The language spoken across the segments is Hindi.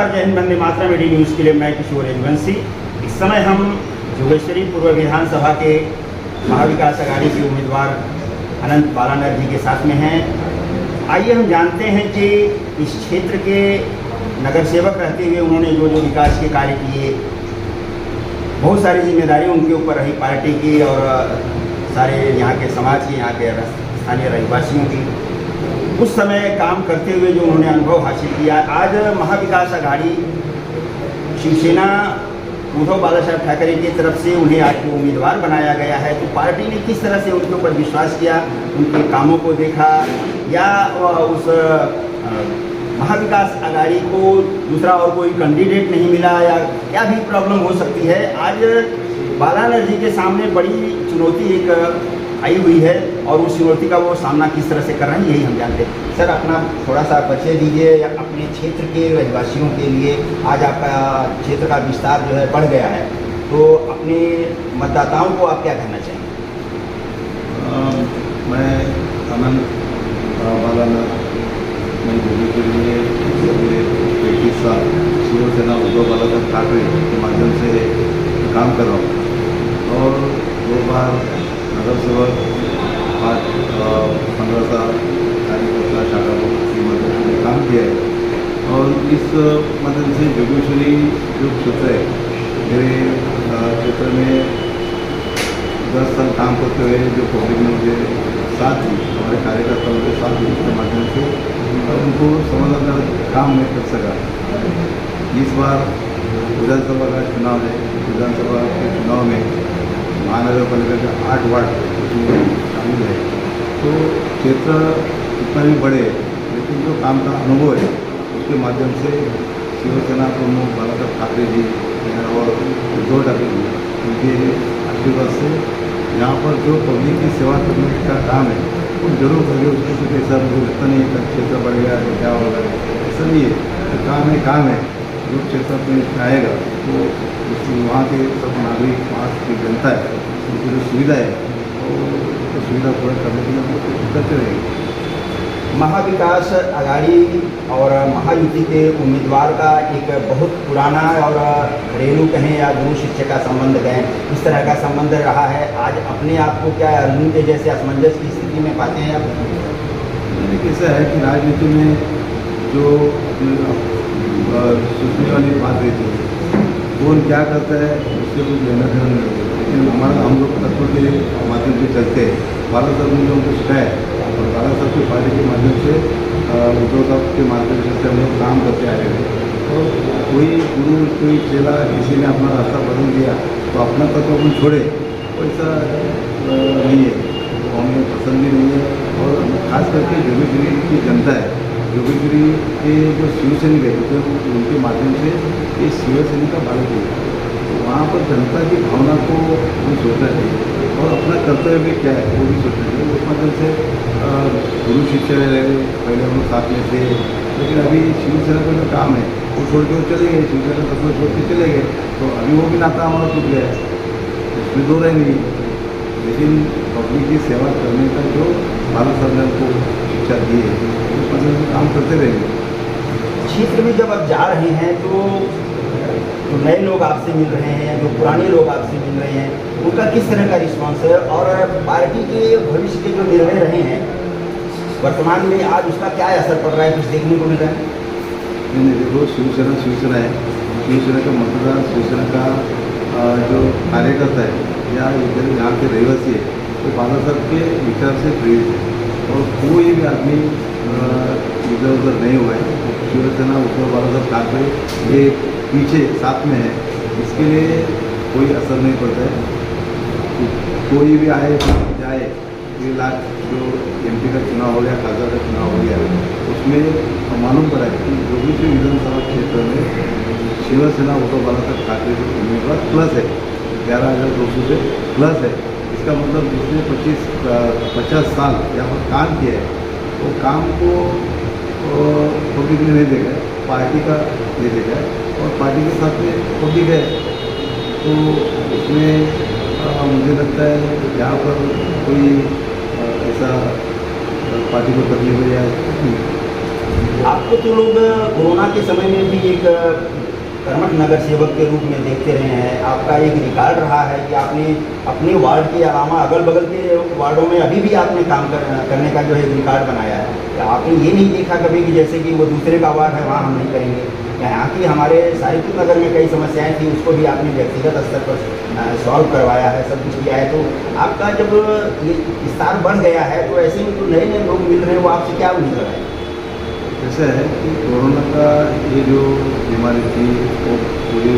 नमस्कार, जय हिंद, वंदे मातरम। मीडिया न्यूज़ के लिए मैं किशोर रघुवंशी। इस समय हम जोगेश्वरी पूर्व विधानसभा के महाविकास अघाड़ी के उम्मीदवार अनंत बालानर जी के साथ में हैं। आइए हम जानते हैं कि इस क्षेत्र के नगर सेवक रहते हुए उन्होंने जो जो विकास के कार्य किए, बहुत सारी जिम्मेदारी उनके ऊपर रही पार्टी की और सारे यहाँ के समाज की, यहाँ के स्थानीय रहवासियों की। उस समय काम करते हुए जो उन्होंने अनुभव हासिल किया, आज महाविकास अघाड़ी शिवसेना उद्धव बालासाहेब ठाकरे की तरफ से उन्हें आज उम्मीदवार बनाया गया है। तो पार्टी ने किस तरह से उनके ऊपर विश्वास किया, उनके कामों को देखा, या उस महाविकास अघाड़ी को दूसरा और कोई कैंडिडेट नहीं मिला, या क्या भी प्रॉब्लम हो सकती है। आज बालानर जी के सामने बड़ी चुनौती एक आई हुई है और उस चुनौती का वो सामना किस तरह से कर रहे हैं, यही हम जानते हैं। सर, अपना थोड़ा सा परिचय दीजिए अपने क्षेत्र के रहवासियों के लिए। आज आपका क्षेत्र का विस्तार जो है बढ़ गया है, तो अपने मतदाताओं को आप क्या कहना चाहेंगे? मैं अनंत बालानर, मैं जोगेश्वरी में 21 साल शिवसेना उद्धव बालासाहेब ठाकरे के माध्यम से काम कर रहा हूँ और 2 बार नगर सेवक, 15 साल कार्यकर्ता शाखा की मदद से काम किया है। और इस मदद से जोगेश्वरी जो क्षेत्र है, मेरे क्षेत्र में 10 साल काम करते हुए जो पब्लिक ने मुझे साथ दी, हमारे कार्यकर्ताओं के साथ दी, उसके माध्यम से उनको समाधान काम में कर सका। इस बार विधानसभा का चुनाव है। विधानसभा के चुनाव में महानगर पालिका के 8 वार्ड उसमें शामिल है। तो क्षेत्र कितना भी बड़े, लेकिन जो काम का अनुभव है उसके माध्यम से शिवसेना प्रमुख बालासाहेब ठाकरे जी और उद्धव ठाकरे जी, उनके आशीर्वाद से यहाँ पर जो पब्लिक की सेवा करने का काम है वो जरूर करिए। उसमें कुछ ऐसा मुझे लगता नहीं है क्षेत्र बढ़ गया है क्या होगा, ऐसा नहीं है। काम है। जो क्षेत्र में आएगा तो वहाँ के सब नागरिक, वहाँ की जनता है, उनकी जो सुविधा है तो सुविधा पूरा करने के लिए हम कोशिश करते रहेंगे। महाविकास अघाड़ी और महायुति के उम्मीदवार का एक बहुत पुराना और घरेलू कहें या गुरु शिष्य का संबंध कहें, इस तरह का संबंध रहा है। आज अपने आप को क्या उनके जैसे असमंजस की स्थिति में पाते हैं आप? ऐसा है कि राजनीति में जो सोचने वाली बात रहती है, कौन क्या करता है उससे कुछ लेना देना नहीं होता। लेकिन हम लोग तत्व के माध्यम से चलते हैं। बालासाहेब ने जो हमको सिखाया और बालासाहेब की पार्टी के माध्यम से, उद्धव साहब के माध्यम से हम लोग काम करते आए हैं। और कोई गुरु, कोई चेला, किसी ने अपना रास्ता बदल दिया तो अपना तत्व अपन छोड़े, वैसा नहीं है, तो हमें पसंद भी नहीं है। और खास करके जोगेश्वरी की जनता है, जोगेश्वरी के जो शिवसैनिक है, तो उनके माध्यम से ये शिवसैनिक का बालक है। तो वहाँ पर जनता की भावना को भी सोचना चाहिए और अपना कर्तव्य भी क्या है वो भी सोचना चाहिए। उस माध्यम से गुरु शिष्य रहे, पहले हम लोग साथ में थे, लेकिन अभी शिवसेना का जो काम है वो छोड़ के वो चले गए, शिवसेना तत्व छोड़ के चले गए, तो अभी वो भी नाता हमारा टूट गया है, उसमें दो रहे नहीं। लेकिन पब्लिक की सेवा करने का जो बालासाहेब ने को शिक्षा दी है, उस माध्यम से काम करते रहेंगे। क्षेत्र में जब आप जा रहे हैं तो नए लोग आपसे मिल रहे हैं, जो पुराने लोग आपसे मिल रहे हैं, उनका किस तरह का रिस्पांस है? और पार्टी के भविष्य के जो निर्णय रहे हैं वर्तमान में, आज उसका क्या असर पड़ रहा है, कुछ देखने को मिल रहा है? नहीं, देखो, शिवसेना है। शिवसेना का मतदार, शिवसेना का जो कार्यकर्ता है या इधर यहाँ के रहवासी है, तो बालासाहेब के विचार से प्रेरित है और कोई भी आदमी इधर उधर नहीं हुआ है। शिवसेना उद्धव बालासाहेब ठाकरे ये पीछे साथ में है, इसके लिए कोई असर नहीं पड़ता है। कोई भी आए जाए, ये लाख जो MP का चुनाव हो गया, खासदार का चुनाव हो गया, उसमें मालूम पड़ा है कि जोगेश्वरी विधानसभा क्षेत्र में शिवसेना उद्धव बालासाहेब ठाकरे के उम्मीदवार प्लस है, 11,200 से प्लस है। इसका मतलब जिसने 50 साल यहाँ पर काम किया है, वो काम को पब्लिक ने नहीं देखा है, पार्टी का ये देखा है और पार्टी के साथ में पब्लिक है। तो उसमें मुझे लगता है यहाँ पर कोई ऐसा पार्टी को तकलीफ है या आपको तो लोग कोरोना के समय में भी एक कर्मठ नगर सेवक के रूप में देखते रहे हैं। आपका एक रिकॉर्ड रहा है कि आपने अपने वार्ड के अलावा अगल बगल के वार्डों में अभी भी आपने काम करने का जो है रिकॉर्ड बनाया है। क्या आपने ये नहीं देखा कभी कि जैसे कि वो दूसरे का वार्ड है वहाँ हम नहीं करेंगे? यहाँ की हमारे साहित्य नगर में कई समस्याएं थी, उसको भी आपने व्यक्तिगत स्तर पर सॉल्व करवाया है, सब कुछ किया है। तो आपका जब ये विस्तार बढ़ गया है तो ऐसे में तो नए नए लोग मिल रहे हैं, वो आपसे क्या उम्मीद है? ऐसा है कि कोरोना का ये जो बीमारी थी वो पूरे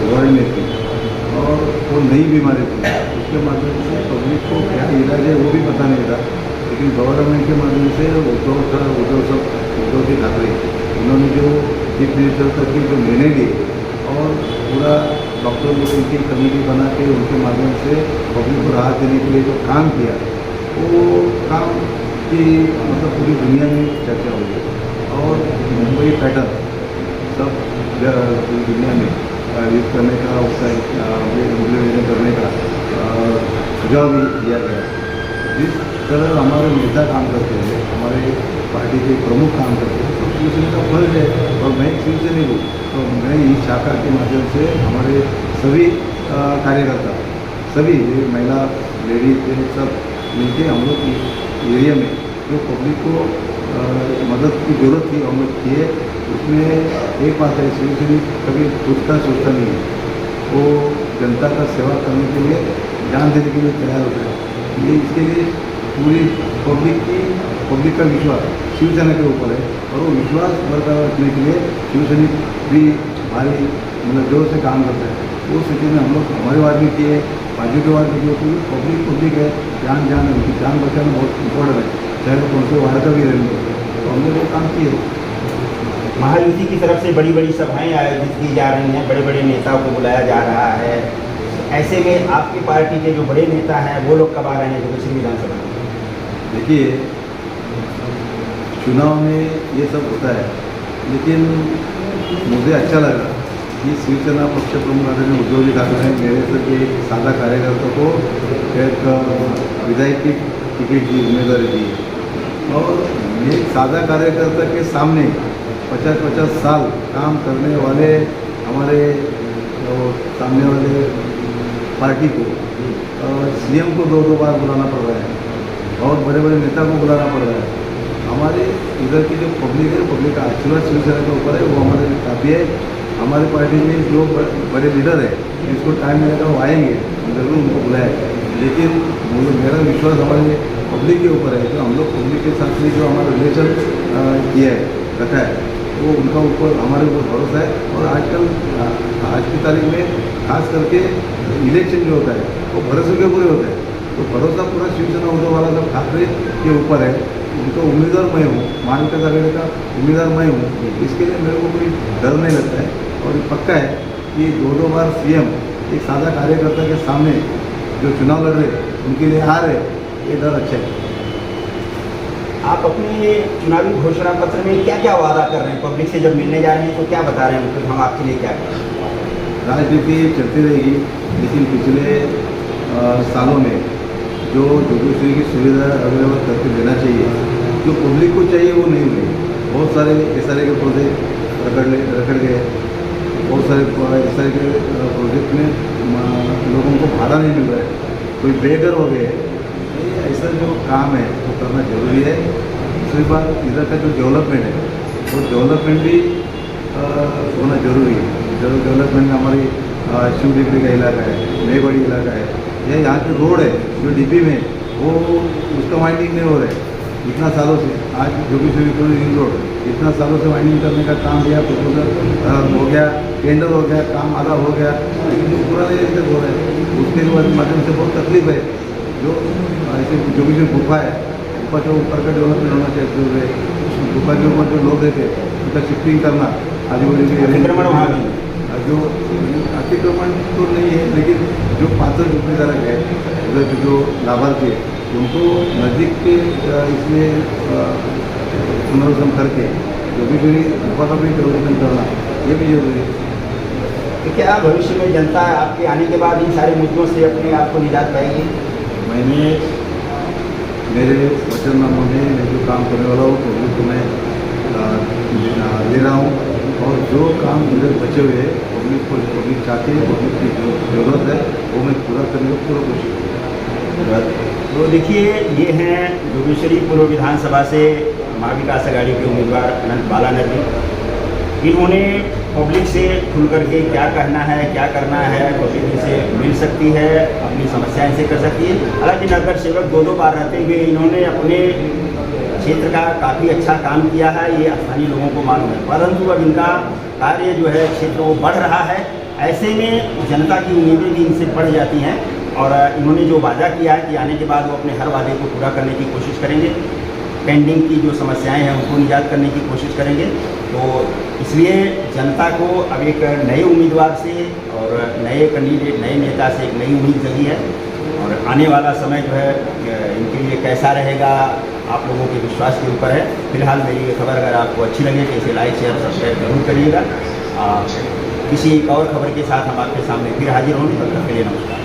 वर्ल्ड में थी और वो नई बीमारी थी। उसके माध्यम से पब्लिक को क्या इलाज है वो भी पता नहीं था, लेकिन गवर्नमेंट के माध्यम से उद्धव जी ठाकरे उन्होंने जो चीफ मिनिस्टर तक की जो निर्णय लिए और पूरा डॉक्टर लोग उनकी कमेटी बना के उनके माध्यम से पब्लिक को राहत देने के लिए जो काम किया, वो काम की मतलब पूरी दुनिया में चर्चा हुई और मुंबई पैटर्न सब पूरी दुनिया में यूज करने का, उसका इम्प्लीमेंट करने का सुझाव भी दिया गया। जिस तरह हमारे नेता काम करते हैं, हमारे पार्टी के प्रमुख काम करते हैं, तो शिवसेना का फर्ज है और मैं शिवसैनिक हूँ, तो मैं इस शाखा के माध्यम से हमारे सभी कार्यकर्ता, सभी महिला लेडीज सब मिलकर हम लोग एरिया में जो पब्लिक को मदद की जरूरत थी हम लोग किए। उसमें एक बात है, शिवसैनिक कभी सोचता नहीं है, वो जनता का सेवा करने के लिए जान देने के लिए तैयार होता है। ये इसके लिए पूरी पब्लिक का विश्वास शिवसेना के ऊपर है और वो विश्वास बरकरार रखने के लिए शिवसैनिक भी भारी मतलब जोर से काम करता है। वो स्थिति में हम लोग हमारे वार्ड में किए, बाजू के वार्ड में किए, क्योंकि पब्लिक है, जान है, उनकी जान बचाना बहुत इम्पोर्टेंट है, चाहे वो कौन से वार्ड का भी रहने दो, तो हमने वो काम किए। महायुति की तरफ से बड़ी बड़ी सभाएं आयोजित की जा रही हैं, बड़े बड़े नेताओं को बुलाया जा रहा है। ऐसे में आपकी पार्टी के जो बड़े नेता हैं वो लोग कब आ रहे हैं जोगेश्वरी विधानसभा में? देखिए, चुनाव में ये सब होता है, लेकिन मुझे अच्छा लगा कि शिवसेना पक्ष प्रमुख आदरणीय उद्धव जी ठाकरे ने मेरे से के सादा कार्यकर्ता को एक विधायक की टिकट की उम्मीदवारी दी और एक सादा कार्यकर्ता के सामने 50-50 साल काम करने वाले हमारे सामने वाले पार्टी को सीएम को 2-2 बार बुलाना पड़ रहा है और बड़े बड़े नेता को बुलाना पड़ रहा है। हमारे इधर की जो पब्लिक है, पब्लिक का आशीर्वाद शिवसेना के ऊपर है, वो हमारे लिए काफ़ी है। हमारी पार्टी में जो बड़े लीडर है, जिसको टाइम मिलेगा वो आएंगे, हम जरूर उनको बुलाए, लेकिन मेरा विश्वास हमारे पब्लिक के ऊपर है। जो हम लोग पब्लिक के साथ जो हमारा रिलेशन किया है, रखा है, वो उनका ऊपर हमारे ऊपर भरोसा है। और आजकल आज की तारीख में खास करके इलेक्शन जो होता है वो भरोसे के ऊपर होता है, तो भरोसा पूरा शिवसेना उद्धव वाला सब ठाकरे के ऊपर है। उनका उम्मीदवार मैं हूँ, महाविकास आघाड़ी का उम्मीदवार मैं हूँ, इसके लिए मेरे को कोई डर नहीं लगता है और पक्का है कि 2-2 बार सीएम एक सादा कार्यकर्ता के सामने जो चुनाव लड़ रहे उनके लिए हार है, ये डर अच्छा है। आप अपने चुनावी घोषणा पत्र में क्या क्या वादा कर रहे हैं? पब्लिक से जब मिलने जा रहे हैं तो क्या बता रहे हैं, हम आपके लिए क्या करें? राजनीति चलती रहेगी, लेकिन पिछले सालों में जो जोगेश्वरी की सुविधा अवेलेबल करके देना चाहिए, जो पब्लिक को चाहिए वो नहीं मिली। बहुत सारे SRA के पौधे रगड़ गए, बहुत सारे SRA के प्रोजेक्ट में लोगों को भाड़ा नहीं मिल रहा है, कोई बेघर हो गए। ऐसा जो काम है वो करना जरूरी है। दूसरी बात, इधर का जो डेवलपमेंट है वो डेवलपमेंट भी होना जरूरी है। जो डेवलपमेंट में हमारी शिवडिगरी का इलाका है, मेघवाड़ी इलाका है, या यहाँ के रोड है जो DP में, वो उसका वाइंडिंग नहीं हो रहा है इतना सालों से। आज जोगेश्वरी रिंग रोड इतना सालों से वाइंडिंग करने का काम किया, प्रपोजल हो गया, टेंडर हो गया, काम आधा हो गया, लेकिन वो पूरा नहीं तक हो रहा है। उसके माध्यम से बहुत तकलीफ है। जो ऐसे जोगेश्वरी गुफा है, गुफा के ऊपर का डेवलपमेंट होना चाहिए। गुफा के ऊपर जो लोग रहते उनका शिफ्टिंग करना, आजू बाजू के अतिक्रमण वहाँ भी जो अतिक्रमण तो नहीं है, लेकिन जो पात्र झुग्गीधारक है उधर के जो लाभार्थी है उनको नज़दीक के इसमें पुनर्वसन करके जोगेश्वरी गुफा का भी डेवलपमेंट करना, ये भी जरूरी है। तो क्या भविष्य में जनता आपके आने के बाद इन सारे मुद्दों से अपने आप को निजात पाएगी? मैंने मेरे वचननामों में मैं जो काम करने वाला हूँ पब्लिक को मैं दे रहा हूँ और जो काम मुझे बचे हुए हैं पब्लिक चाहती है, पब्लिक की जो जरूरत है वो मैं पूरा करने की पूरा कोशिश करूँगा। तो देखिए, ये हैं जोगेश्वरी पूर्व विधानसभा से महाविकास अघाड़ी के उम्मीदवार अनंत बालानर जी। इन्होंने पब्लिक से खुल करके क्या कहना है, क्या करना है, पब्लिक इनसे मिल सकती है, अपनी समस्याएं इनसे कर सकती है। हालांकि नगर सेवक दो बार रहते हुए इन्होंने अपने क्षेत्र का काफ़ी अच्छा काम किया है, ये स्थानीय लोगों को मालूम है, परंतु अब इनका कार्य जो है क्षेत्र वो बढ़ रहा है। ऐसे में जनता की उम्मीदें भी इनसे बढ़ जाती हैं और इन्होंने जो वादा किया है कि आने के बाद वो अपने हर वादे को पूरा करने की कोशिश करेंगे, पेंडिंग की जो समस्याएं हैं उनको निजात करने की कोशिश करेंगे। तो इसलिए जनता को अब एक नए उम्मीदवार से और नए कैंडिडेट, नए नेता से एक नई उम्मीद जगी है और आने वाला समय जो है इनके लिए कैसा रहेगा आप लोगों के विश्वास के ऊपर है। फिलहाल मेरी ये खबर अगर आपको अच्छी लगे तो इसे लाइक, शेयर, सब्सक्राइब जरूर करिएगा। किसी एक और खबर के साथ हम आपके सामने फिर हाजिर होंगे, तब तक के लिए नमस्कार।